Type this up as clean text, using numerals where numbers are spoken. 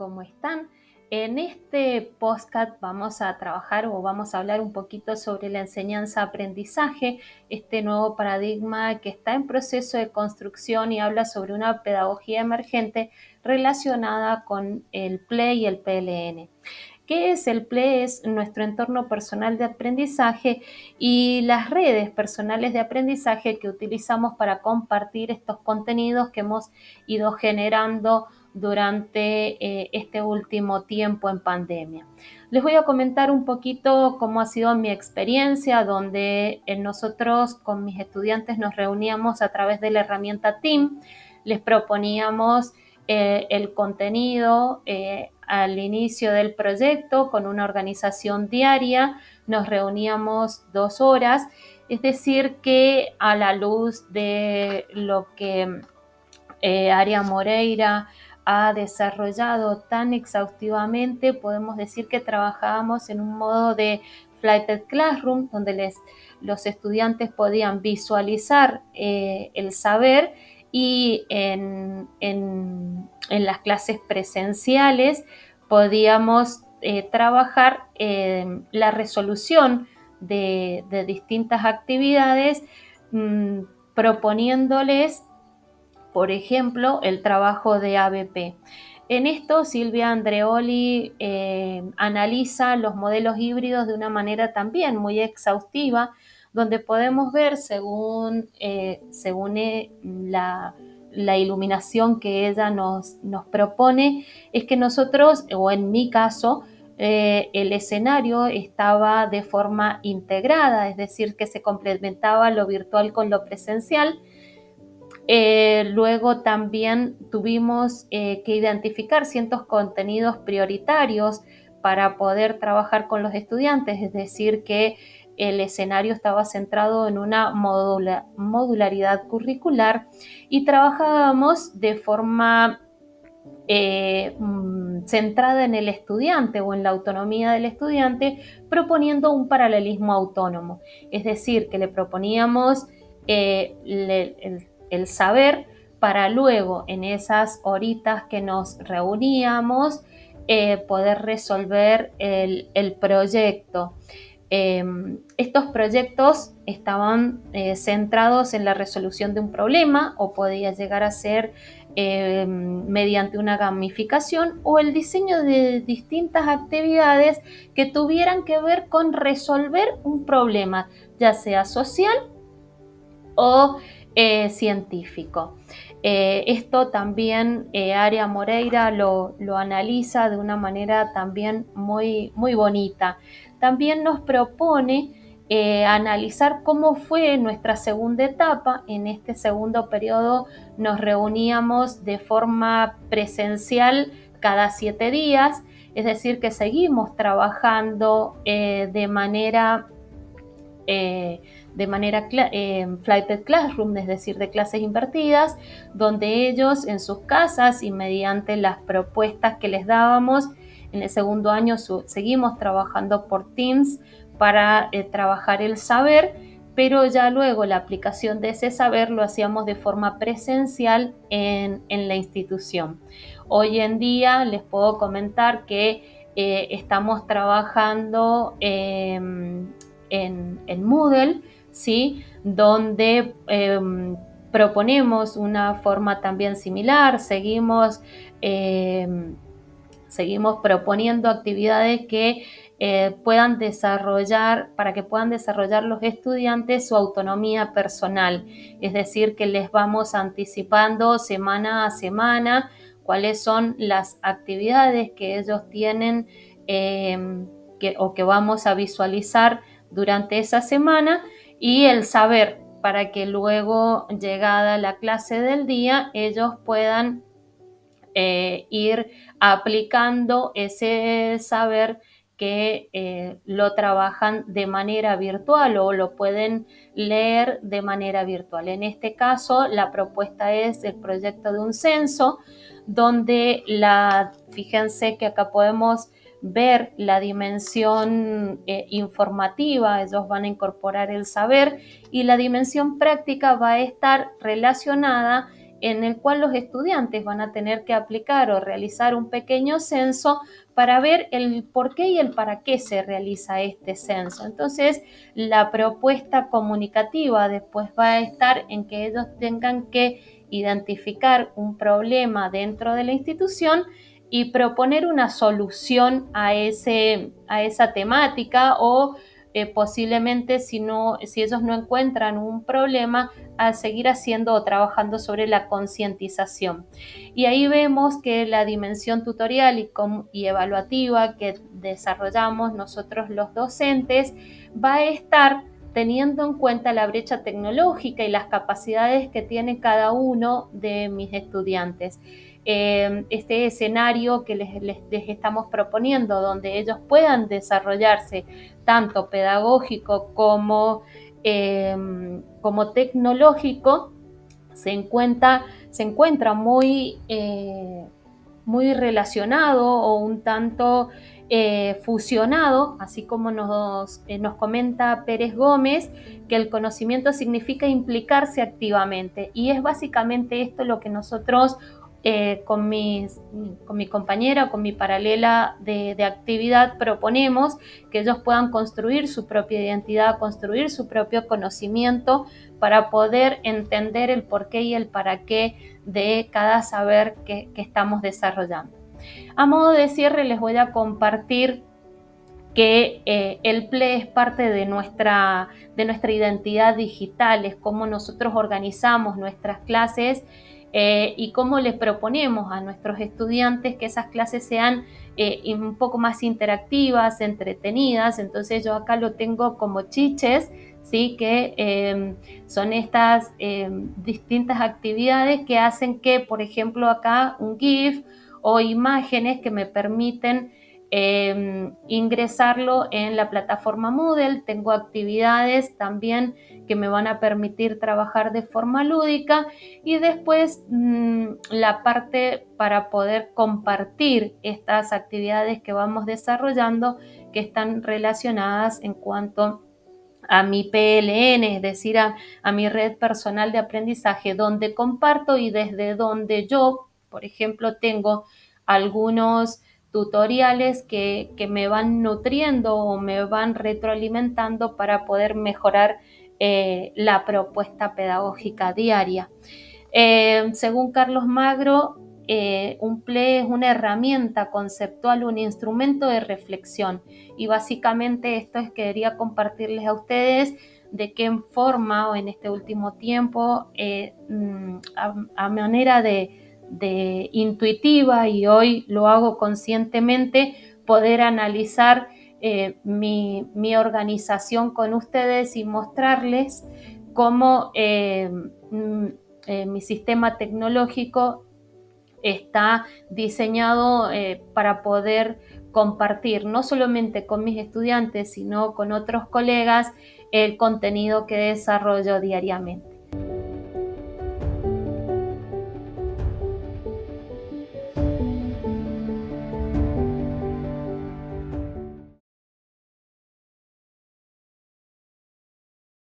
¿cómo están? En este podcast vamos a trabajar o vamos a hablar un poquito sobre la enseñanza-aprendizaje, este nuevo paradigma que está en proceso de construcción y habla sobre una pedagogía emergente relacionada con el PLE y el PLN. ¿Qué es el PLE? Es nuestro entorno personal de aprendizaje y las redes personales de aprendizaje que utilizamos para compartir estos contenidos que hemos ido generando durante este último tiempo en pandemia. Les voy a comentar un poquito cómo ha sido mi experiencia, donde nosotros con mis estudiantes nos reuníamos a través de la herramienta Team, les proponíamos el contenido al inicio del proyecto con una organización diaria, nos reuníamos 2 horas, es decir que a la luz de lo que Aria Moreira ha desarrollado tan exhaustivamente, podemos decir que trabajábamos en un modo de Flighted Classroom, donde los estudiantes podían visualizar el saber y en las clases presenciales podíamos trabajar la resolución de distintas actividades, proponiéndoles, por ejemplo, el trabajo de ABP. En esto, Silvia Andreoli analiza los modelos híbridos de una manera también muy exhaustiva, donde podemos ver, según la iluminación que ella nos propone, es que nosotros, o en mi caso, el escenario estaba de forma integrada, es decir, que se complementaba lo virtual con lo presencial. Luego también tuvimos que identificar ciertos contenidos prioritarios para poder trabajar con los estudiantes, es decir, que el escenario estaba centrado en una modularidad curricular y trabajábamos de forma centrada en el estudiante o en la autonomía del estudiante, proponiendo un paralelismo autónomo, es decir, que le proponíamos el saber para luego en esas horitas que nos reuníamos poder resolver el proyecto. Estos proyectos estaban centrados en la resolución de un problema o podía llegar a ser mediante una gamificación o el diseño de distintas actividades que tuvieran que ver con resolver un problema, ya sea social o científico. Esto también Aria Moreira lo analiza de una manera también muy, muy bonita. También nos propone analizar cómo fue nuestra segunda etapa. En este segundo periodo nos reuníamos de forma presencial cada 7 días, es decir, que seguimos trabajando de manera Flighted Classroom, es decir, de clases invertidas, donde ellos en sus casas y mediante las propuestas que les dábamos, en el segundo año seguimos trabajando por Teams para trabajar el saber, pero ya luego la aplicación de ese saber lo hacíamos de forma presencial en la institución. Hoy en día les puedo comentar que estamos trabajando en Moodle, ¿sí? Donde proponemos una forma también similar, seguimos proponiendo actividades que puedan desarrollar, para que puedan desarrollar los estudiantes su autonomía personal, es decir, que les vamos anticipando semana a semana cuáles son las actividades que ellos tienen o que vamos a visualizar durante esa semana y el saber para que luego, llegada la clase del día, ellos puedan ir aplicando ese saber que lo trabajan de manera virtual o lo pueden leer de manera virtual. En este caso, la propuesta es el proyecto de un censo, donde fíjense que acá podemos ver la dimensión informativa, ellos van a incorporar el saber y la dimensión práctica va a estar relacionada en el cual los estudiantes van a tener que aplicar o realizar un pequeño censo para ver el por qué y el para qué se realiza este censo. Entonces, la propuesta comunicativa después va a estar en que ellos tengan que identificar un problema dentro de la institución y proponer una solución a esa temática o posiblemente si ellos no encuentran un problema, a seguir haciendo o trabajando sobre la concientización. Y ahí vemos que la dimensión tutorial y evaluativa que desarrollamos nosotros los docentes va a estar teniendo en cuenta la brecha tecnológica y las capacidades que tiene cada uno de mis estudiantes. Este escenario que les estamos proponiendo, donde ellos puedan desarrollarse tanto pedagógico como tecnológico, se encuentra muy relacionado o un tanto fusionado, así como nos comenta Pérez Gómez, que el conocimiento significa implicarse activamente. Y es básicamente esto lo que nosotros con mi compañera o con mi paralela de actividad proponemos, que ellos puedan construir su propia identidad, construir su propio conocimiento para poder entender el porqué y el para qué de cada saber que estamos desarrollando. A modo de cierre, les voy a compartir que el PLE es parte de nuestra identidad digital, es cómo nosotros organizamos nuestras clases y cómo les proponemos a nuestros estudiantes que esas clases sean un poco más interactivas, entretenidas. Entonces yo acá lo tengo como chiches, ¿sí? Que son estas distintas actividades que hacen que, por ejemplo, acá un GIF o imágenes que me permiten ingresarlo en la plataforma Moodle. Tengo actividades también que me van a permitir trabajar de forma lúdica y después la parte para poder compartir estas actividades que vamos desarrollando, que están relacionadas en cuanto a mi PLN, es decir, a mi red personal de aprendizaje, donde comparto y desde donde yo, por ejemplo, tengo algunos tutoriales que me van nutriendo o me van retroalimentando para poder mejorar la propuesta pedagógica diaria. Según Carlos Magro, un PLE es una herramienta conceptual, un instrumento de reflexión, y básicamente esto es que quería compartirles a ustedes de qué forma o en este último tiempo a manera de intuitiva, y hoy lo hago conscientemente, poder analizar mi organización con ustedes y mostrarles cómo mi sistema tecnológico está diseñado para poder compartir no solamente con mis estudiantes, sino con otros colegas el contenido que desarrollo diariamente.